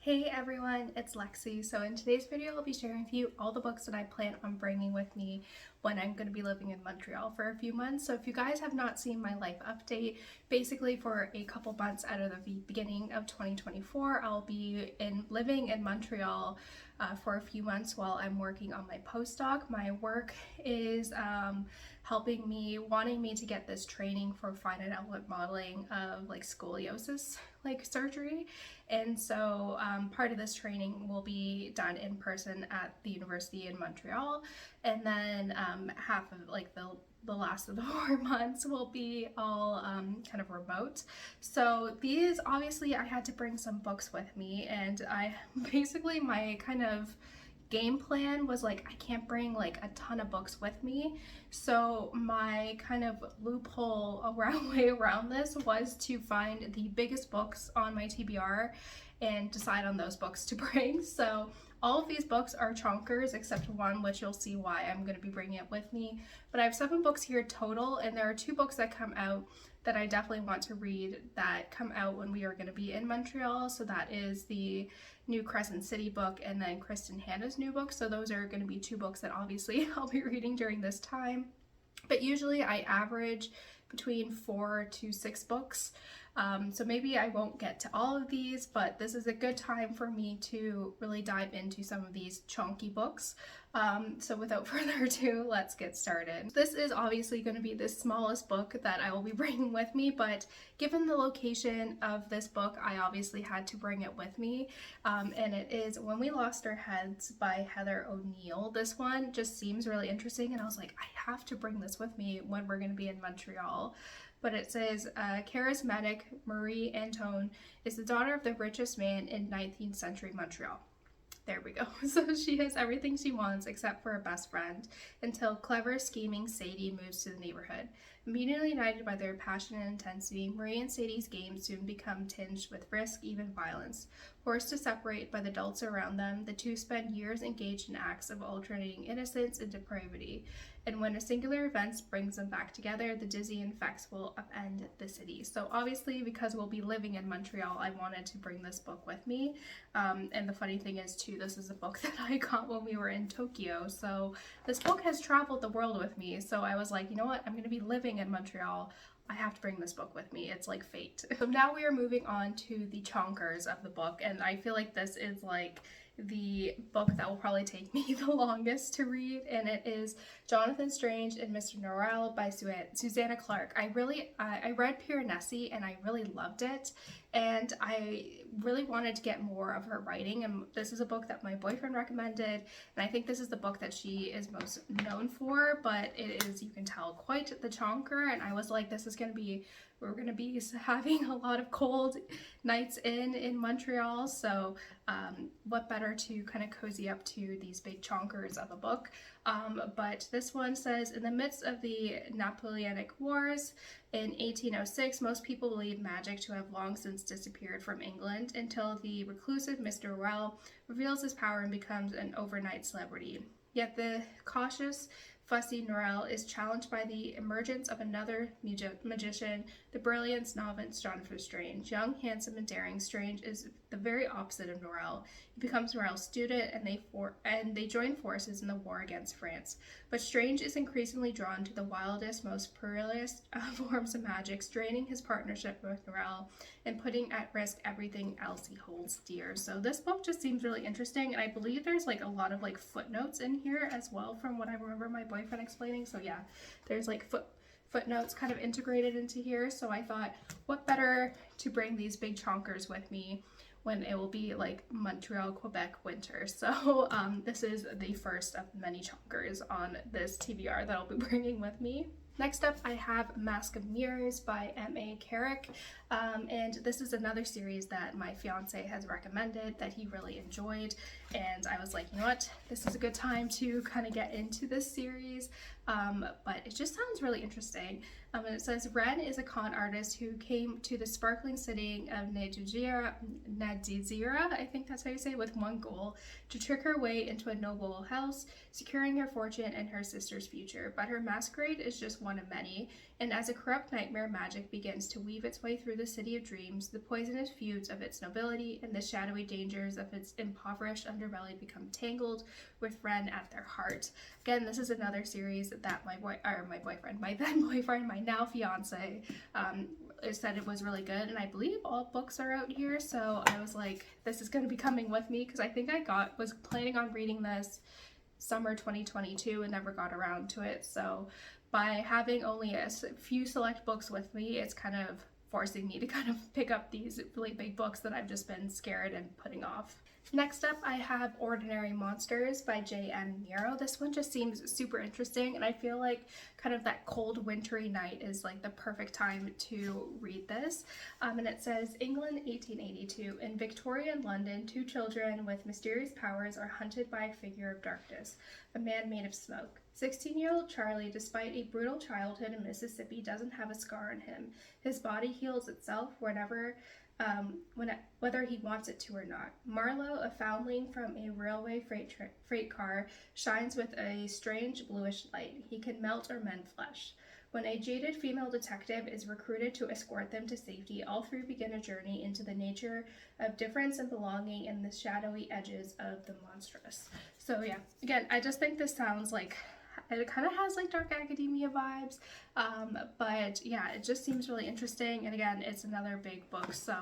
Hey everyone, it's Lexie. So in today's video, I'll be sharing with you all the books that I plan on bringing with me when I'm going to be living in Montreal for a few months. So if you guys have not seen my life update, basically for a couple months out of the beginning of 2024, I'll be living in Montreal for a few months while I'm working on my postdoc. My work is helping me, wanting me to get this training for finite element modeling of like scoliosis surgery, and so part of this training will be done in person at the university in Montreal, and then half of the last of the 4 months will be all kind of remote. So these, obviously I had to bring some books with me, and I basically, my kind of game plan was like, I can't bring like a ton of books with me. So my kind of loophole way around this was to find the biggest books on my TBR and decide on those books to bring. So all of these books are chonkers except one, which you'll see why I'm going to be bringing it with me. But I have 7 books here total, and there are 2 books that come out that I definitely want to read that come out when we are going to be in Montreal. So that is the new Crescent City book and then Kristen Hanna's new book. So those are going to be 2 books that obviously I'll be reading during this time. But usually I average between 4 to 6 books. So maybe I won't get to all of these, but this is a good time for me to really dive into some of these chunky books. So without further ado, let's get started. This is obviously going to be the smallest book that I will be bringing with me, but given the location of this book, I obviously had to bring it with me. And it is When We Lost Our Heads by Heather O'Neill. This one just seems really interesting, and I was like, I have to bring this with me when we're going to be in Montreal. But it says, charismatic Marie Antoine is the daughter of the richest man in 19th century Montreal. There we go. So she has everything she wants except for a best friend, until clever, scheming Sadie moves to the neighborhood. Immediately united by their passion and intensity, Marie and Sadie's games soon become tinged with risk, even violence. Forced to separate by the adults around them, the two spend years engaged in acts of alternating innocence and depravity. And when a singular event brings them back together, the dizzying effects will upend the city. So obviously, because we'll be living in Montreal, I wanted to bring this book with me. And the funny thing is too, this is a book that I got when we were in Tokyo. So this book has traveled the world with me. So I was like, you know what? I'm going to be living in Montreal. I have to bring this book with me. It's like fate. So now we are moving on to the chonkers of the book. And I feel like this is like the book that will probably take me the longest to read, and it is Jonathan Strange and Mr. Norrell by Susanna Clarke. I read Piranesi and I really loved it, and I really wanted to get more of her writing, and this is a book that my boyfriend recommended, and I think this is the book that she is most known for, but it is, you can tell, quite the chonker, and I was like, this is going to be, we're going to be having a lot of cold nights in Montreal, so what better to kind of cozy up to these big chonkers of a book. But this one says, in the midst of the Napoleonic Wars in 1806, most people believed magic to have long since disappeared from England, until the reclusive Mr. Norrell reveals his power and becomes an overnight celebrity. Yet the cautious, fussy Norrell is challenged by the emergence of another magician, the brilliant novice Jonathan Strange. Young, handsome, and daring, Strange is the very opposite of Norrell. He becomes Norrell's student, and they join forces in the war against France. But Strange is increasingly drawn to the wildest, most perilous forms of magic, straining his partnership with Norrell and putting at risk everything else he holds dear. So this book just seems really interesting, and I believe there's like a lot of like footnotes in here as well, from what I remember my boyfriend explaining. So yeah, there's like footnotes kind of integrated into here. So I thought, what better to bring these big chonkers with me when it will be like Montreal, Quebec winter. So this is the first of many chonkers on this TBR that I'll be bringing with me. Next up, I have Mask of Mirrors by M.A. Carrick, and this is another series that my fiance has recommended that he really enjoyed, and I was like, you know what, this is a good time to kind of get into this series, but it just sounds really interesting. And it says, Ren is a con artist who came to the sparkling city of Nadizira, I think that's how you say it, with one goal, to trick her way into a noble house, securing her fortune and her sister's future. But her masquerade is just one of many, and as a corrupt nightmare magic begins to weave its way through the city of dreams, the poisonous feuds of its nobility and the shadowy dangers of its impoverished underbelly become tangled with Ren at their heart. Again, this is another series that my then boyfriend, my now fiance, said it was really good, and I believe all books are out here, so I was like, this is going to be coming with me, because I think was planning on reading this summer 2022 and never got around to it. So by having only a few select books with me, it's kind of forcing me to kind of pick up these really big books that I've just been scared and putting off. Next up, I have Ordinary Monsters by J.M. Miro. This one just seems super interesting, and I feel like kind of that cold wintry night is like the perfect time to read this. And it says, England 1882. In Victorian London, two children with mysterious powers are hunted by a figure of darkness, a man made of smoke. 16-year-old Charlie, despite a brutal childhood in Mississippi, doesn't have a scar on him. His body heals itself whether he wants it to or not. Marlowe, a foundling from a railway freight car, shines with a strange bluish light. He can melt or mend flesh. When a jaded female detective is recruited to escort them to safety, all three begin a journey into the nature of difference and belonging and the shadowy edges of the monstrous. So yeah, again, I just think this sounds like it kind of has like dark academia vibes, but yeah, it just seems really interesting. And again, it's another big book, so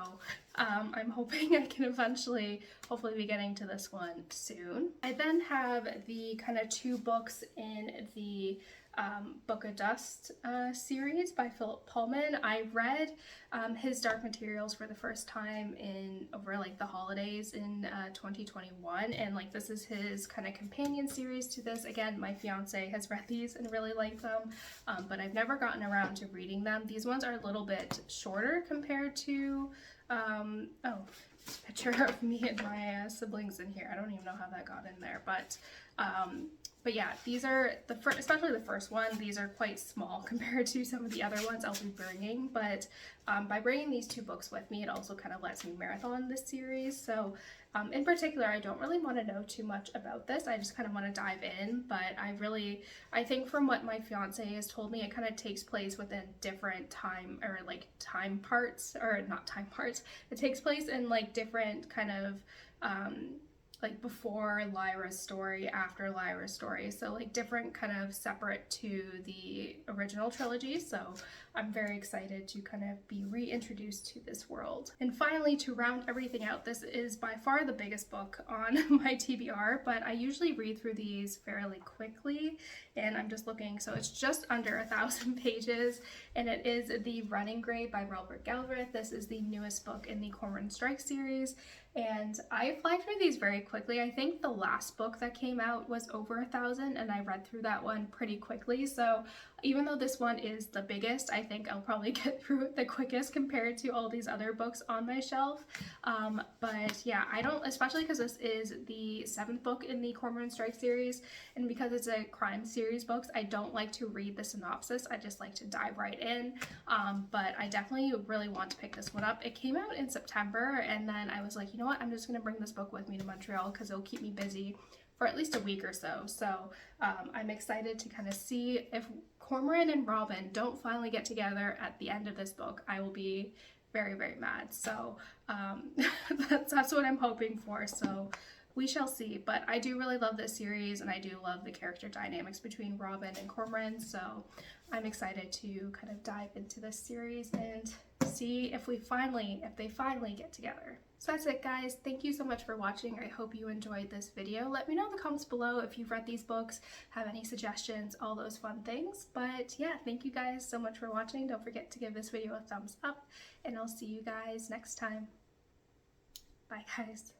I'm hoping I can hopefully be getting to this one soon. I then have the kind of two books in the Book of Dust series by Philip Pullman. I read his Dark Materials for the first time over like the holidays in 2021, and like this is his kind of companion series to this. Again, my fiance has read these and really liked them, but I've never gotten around to reading them. These ones are a little bit shorter compared to picture of me and my siblings in here. I don't even know how that got in there, but yeah, these are especially the first one, these are quite small compared to some of the other ones I'll be bringing, but by bringing these two books with me, it also kind of lets me marathon this series. So in particular, I don't really want to know too much about this. I just kind of want to dive in, but I think from what my fiance has told me, it kind of takes place within different time parts, or not time parts. It takes place in like different kind of like before Lyra's story, after Lyra's story, so like different kind of separate to the original trilogy. So I'm very excited to kind of be reintroduced to this world. And finally, to round everything out, this is by far the biggest book on my TBR, but I usually read through these fairly quickly, and I'm just looking, so it's just under 1,000 pages, and it is The Running Grey by Robert Galbraith. This is the newest book in the Cormoran Strike series, and I fly through these very quickly. I think the last book that came out was over 1,000, and I read through that one pretty quickly. So even though this one is the biggest, I think I'll probably get through it the quickest compared to all these other books on my shelf. But yeah, especially because this is the 7th book in the Cormoran Strike series, and because it's a crime series books, I don't like to read the synopsis. I just like to dive right in. But I definitely really want to pick this one up. It came out in September, and then I was like, you know what, I'm just gonna bring this book with me to Montreal because it'll keep me busy for at least a week or so. So I'm excited to kind of see if Cormoran and Robin don't finally get together at the end of this book. I will be very, very mad. So that's what I'm hoping for. So we shall see. But I do really love this series, and I do love the character dynamics between Robin and Cormoran. So I'm excited to kind of dive into this series and see if they finally get together. So that's it, guys. Thank you so much for watching. I hope you enjoyed this video. Let me know in the comments below if you've read these books, have any suggestions, all those fun things. But yeah, thank you guys so much for watching. Don't forget to give this video a thumbs up, and I'll see you guys next time. Bye, guys.